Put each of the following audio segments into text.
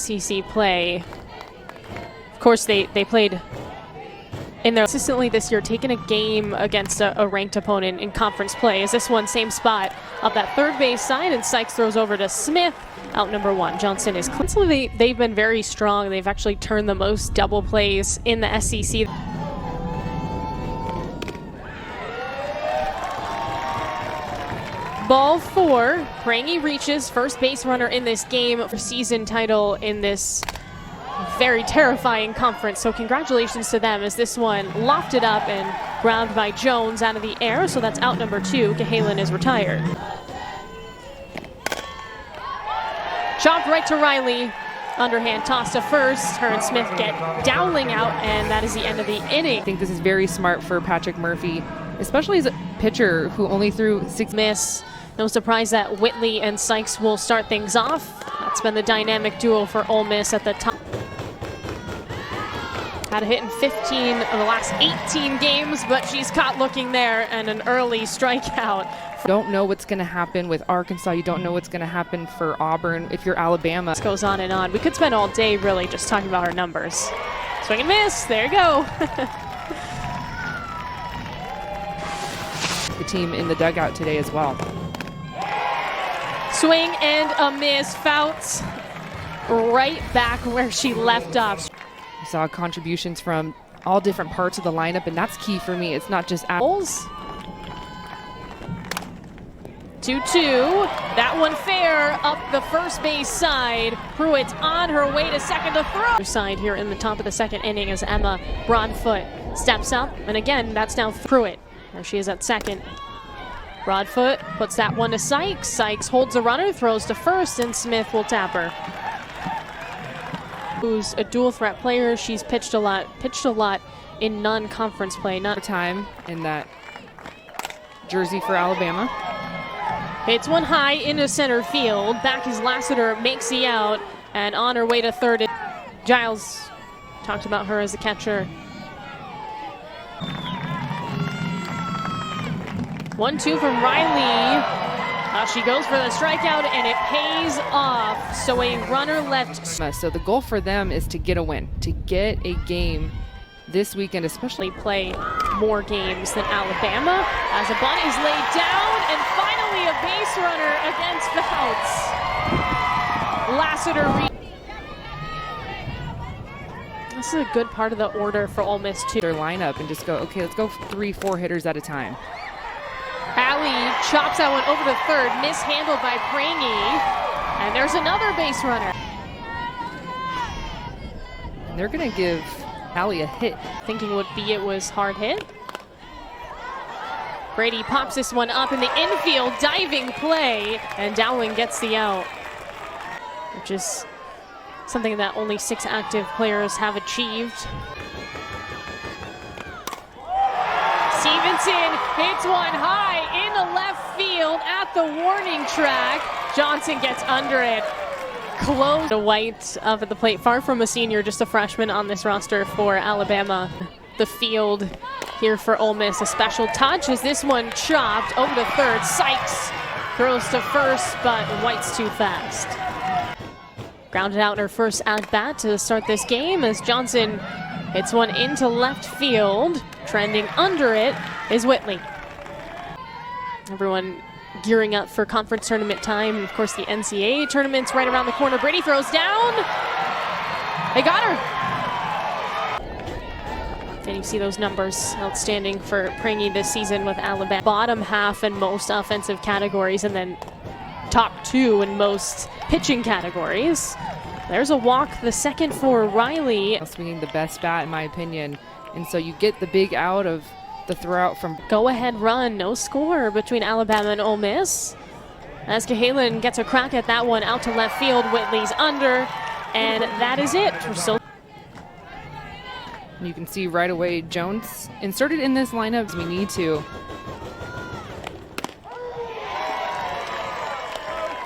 SEC play. Of course, they played in their consistently this year, taking a game against a ranked opponent in conference play. Is this one same spot up that third base side, and Sykes throws over to Smith, out number one. Johnson is constantly, they've been very strong. They've actually turned the most double plays in the SEC. Ball four, Prangy reaches first base runner in this game for season title in this very terrifying conference. So congratulations to them as this one lofted up and grabbed by Jones out of the air. So that's out number two. Cahalan is retired. Chopped right to Riley. Underhand toss to first. Her and Smith get Dowling out, and that is the end of the inning. I think this is very smart for Patrick Murphy, especially as a pitcher who only threw 6 miss. No surprise that Whitley and Sykes will start things off. That's been the dynamic duo for Ole Miss at the top. Had a hit in 15 of the last 18 games, but she's caught looking there, and an early strikeout. Don't know what's going to happen with Arkansas. You don't know what's going to happen for Auburn if you're Alabama. This goes on and on. We could spend all day really just talking about our numbers. Swing and miss. There you go. The team in the dugout today as well. Swing and a miss. Fouts right back where she left off. We saw contributions from all different parts of the lineup, and that's key for me. It's not just apples. 2-2. That one fair up the first base side. Pruitt's on her way to second to throw. Side here in the top of the second inning as Emma Broadfoot steps up, and again that's now Pruitt. There she is at second. Broadfoot puts that one to Sykes. Sykes holds a runner, throws to first, and Smith will tap her. Who's a dual threat player. She's pitched a lot in non-conference play. Not time in that jersey for Alabama. Hits one high into center field. Back is Lassiter, makes the out, and on her way to third. Giles talked about her as a catcher. 1-2 from Riley. She goes for the strikeout, and it pays off. So a runner left. So the goal for them is to get a win, to get a game this weekend, especially play more games than Alabama. As a bunt is laid down, and finally a base runner against Fouts. Lassiter. This is a good part of the order for Ole Miss too. Their lineup and just go, okay, let's go 3-4 hitters at a time. Allie chops that one over to third, mishandled by Prangy, and there's another base runner. And they're gonna give Allie a hit. Thinking would be it was hard hit. Brady pops this one up in the infield, diving play, and Dowling gets the out, which is something that only 6 active players have achieved. Stevenson hits one high into left field at the warning track. Johnson gets under it. Close to White up at the plate, far from a senior, just a freshman on this roster for Alabama. The field here for Ole Miss, a special touch as this one chopped over to third. Sykes throws to first, but White's too fast. Grounded out in her first at-bat to start this game as Johnson hits one into left field. Trending under it is Whitley. Everyone gearing up for conference tournament time. Of course, the NCAA tournament's right around the corner. Brady throws down. They got her. And you see those numbers outstanding for Prangy this season with Alabama. Bottom half in most offensive categories, and then top 2 in most pitching categories. There's a walk, the second for Riley. Swinging the best bat, in my opinion. And so you get the big out of the throw out from go-ahead run, no score between Alabama and Ole Miss. As Cahalan gets a crack at that one out to left field, Whitley's under, and that is it. We're still. You can see right away Jones inserted in this lineup as we need to.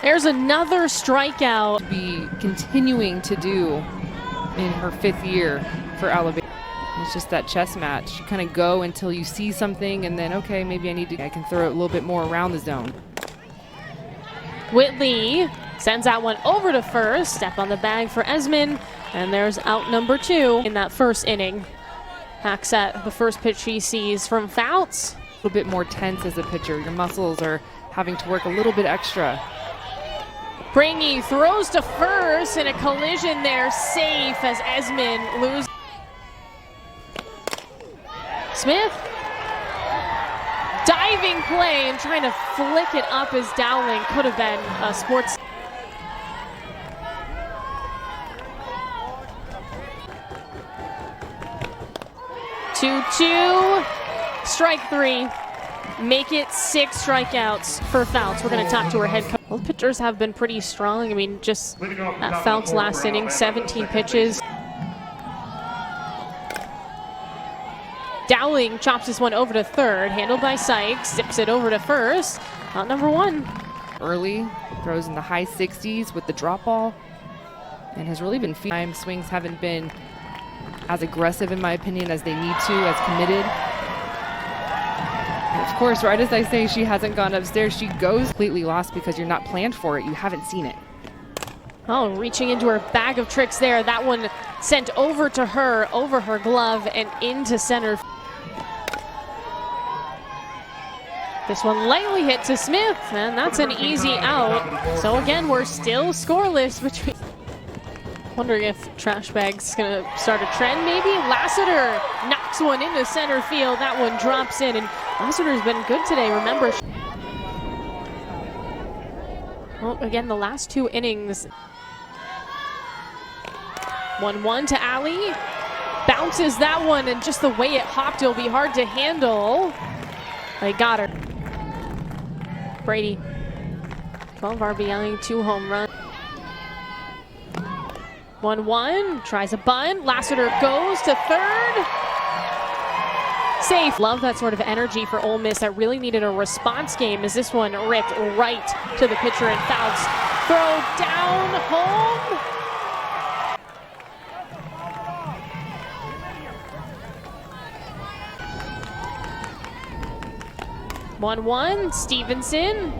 There's another strikeout. Be continuing to do in her 5th year for Alabama. It's just that chess match. You kind of go until you see something, and then, okay, maybe I can throw it a little bit more around the zone. Whitley Sends that one over to first. Step on the bag for Esmond. And there's out number 2 in that first inning. Hacks at the first pitch he sees from Fouts. A little bit more tense as a pitcher. Your muscles are having to work a little bit extra. Prangy throws to first, and a collision there, safe as Esmond loses. Smith, diving play and trying to flick it up as Dowling could have been a sports. Two, strike 3. Make it 6 strikeouts for Fouts. We're going to talk to her head coach. Both pitchers have been pretty strong. I mean, just at Fouts' last inning, 17 pitches. Dowling chops this one over to third, handled by Sykes, zips it over to first. Out number 1. Early, throws in the high 60s with the drop ball, and has really been feeling. Swings haven't been as aggressive, in my opinion, as they need to, as committed. And of course, right as I say she hasn't gone upstairs, she goes completely lost because you're not planned for it. You haven't seen it. Oh, reaching into her bag of tricks there. That one sent over to her, over her glove, and into center. This one lightly hit to Smith, and that's an easy out. So again, we're still scoreless between. Wondering if Trash Bag's gonna start a trend, maybe. Lassiter knocks one into center field. That one drops in, and Lassiter's been good today, remember. Well, again, the last 2 innings. 1-1 to Alley. Bounces that one, and just the way it hopped, it'll be hard to handle. They got her. Brady, 12 RBI, 2 home runs. 1-1, tries a bunt. Lassiter goes to third. Safe. Love that sort of energy for Ole Miss. That really needed a response game as this one ripped right to the pitcher and Fouts. Throw down home. One, Stevenson.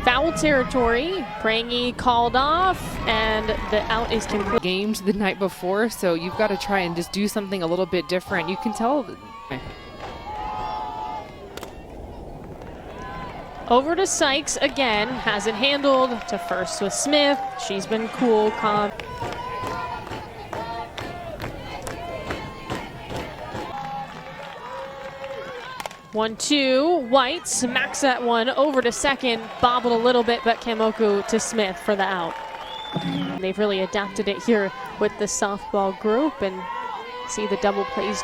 Foul territory. Prangy called off, and the out is complete. Games the night before, so you've got to try and just do something a little bit different. You can tell. Over to Sykes again. Has it handled to first with Smith. She's been cool, calm. One, two, White smacks that one over to second, bobbled a little bit, but Kamoku to Smith for the out. They've really adapted it here with the softball group, and see the double plays.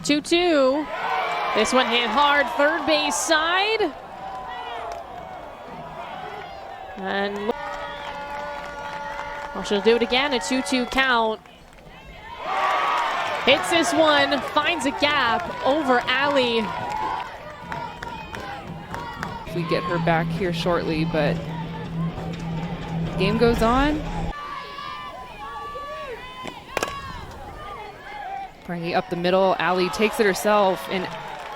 2-2. This one hit hard, third base side. And well, she'll do it again, a 2-2 count. Hits this one, finds a gap over Alley. We get her back here shortly, but game goes on. Prangy up the middle, Alley takes it herself, and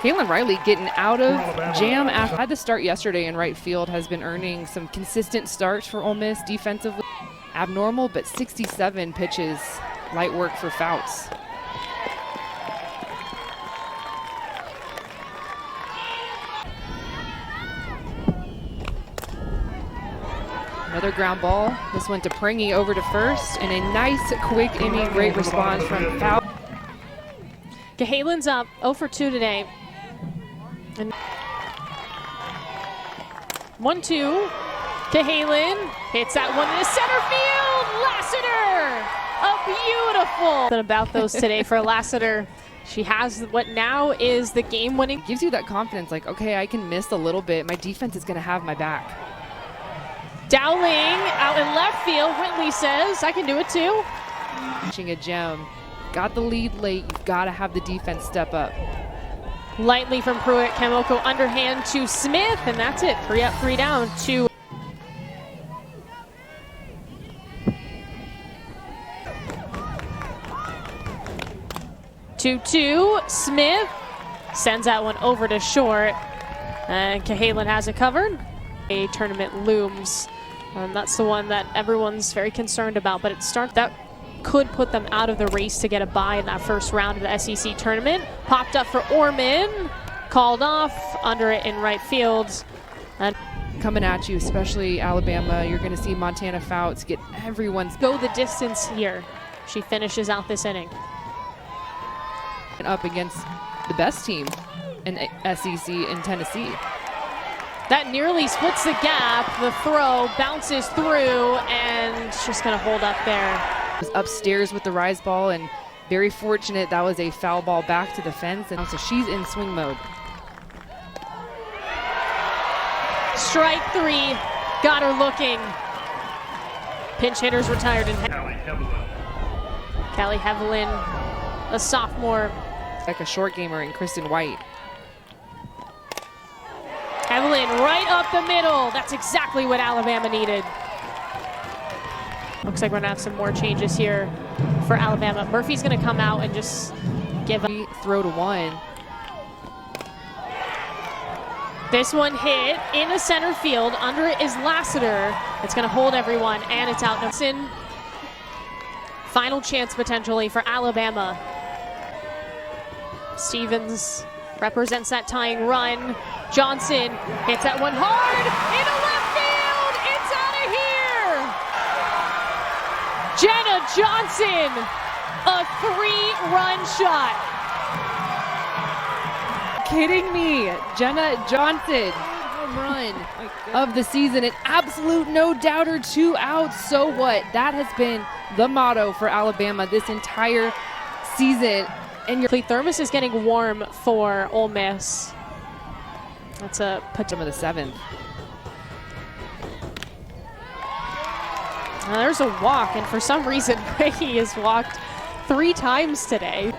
Kaylin Riley getting out of jam. Had to start yesterday in right field, has been earning some consistent starts for Ole Miss defensively. Abnormal, but 67 pitches, light work for Fouts. Another ground ball. This went to Prangy over to first, and a nice quick inning, great response from Fouts. Cahalan's up 0 for 2 today. And 1-2. Cahalan hits that one to center field. Lassiter, a beautiful. About those today for Lassiter. She has what now is the game-winning. Gives you that confidence, like, okay, I can miss a little bit. My defense is going to have my back. Dowling out in left field. Whitley says, I can do it too. A gem. Got the lead late. You've got to have the defense step up. Lightly from Pruitt. Kamoko underhand to Smith, and that's it. 3 up, 3 down. 2. Two. Smith sends that one over to short, and Cahalan has it covered. A tournament looms That's the one that everyone's very concerned about, but that could put them out of the race to get a bye in that first round of the SEC tournament. Popped up for Orman, called off, under it in right field. And coming at you, especially Alabama, you're going to see Montana Fouts get everyone's go the distance here. She finishes out this inning. And up against the best team in SEC in Tennessee. That nearly splits the gap. The throw bounces through and just going to hold up there. Was upstairs with the rise ball, and very fortunate that was a foul ball back to the fence, and so she's in swing mode. Strike three, got her looking. Pinch hitters retired in Callie Hevelin, a sophomore. Like a short gamer in Kristen White. Hevelin right up the middle. That's exactly what Alabama needed. Looks like we're gonna have some more changes here for Alabama. Murphy's gonna come out and just give a throw to one. This one hit in the center field. Under it is Lassiter. It's gonna hold everyone, and it's out. Nelson. Final chance potentially for Alabama. Stevens represents that tying run. Johnson hits that one hard into left field. It's out of here. Jenna Johnson, a 3-run shot. Kidding me? Jenna Johnson, home run of the season, an absolute no-doubter, 2 outs. So what? That has been the motto for Alabama this entire season. And your thermos is getting warm for Ole Miss. That's a some of the 7th. There's a walk, and for some reason, Craigie has walked 3 times today.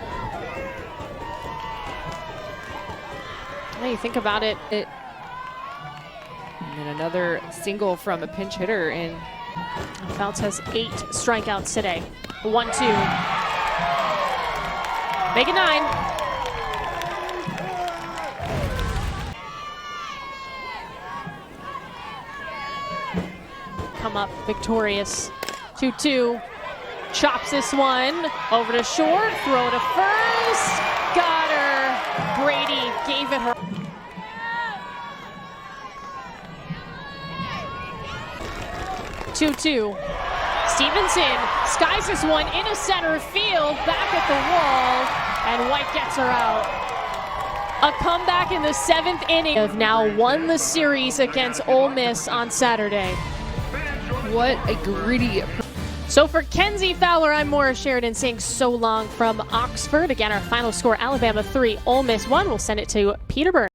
When you think about it, And then another single from a pinch hitter, and Fouts has 8 strikeouts today. 1-2. Make it 9. Come up victorious. 2-2. Chops this one over to short. Throw to first. Got her. Brady gave it her. Two. Stevenson skies this one into center field, back at the wall, and White gets her out. A comeback in the 7th inning. Have now won the series against Ole Miss on Saturday. What a gritty. So for Kenzie Fowler, I'm Maura Sheridan saying so long from Oxford. Again, our final score, Alabama 3, Ole Miss 1. We'll send it to Peterborough.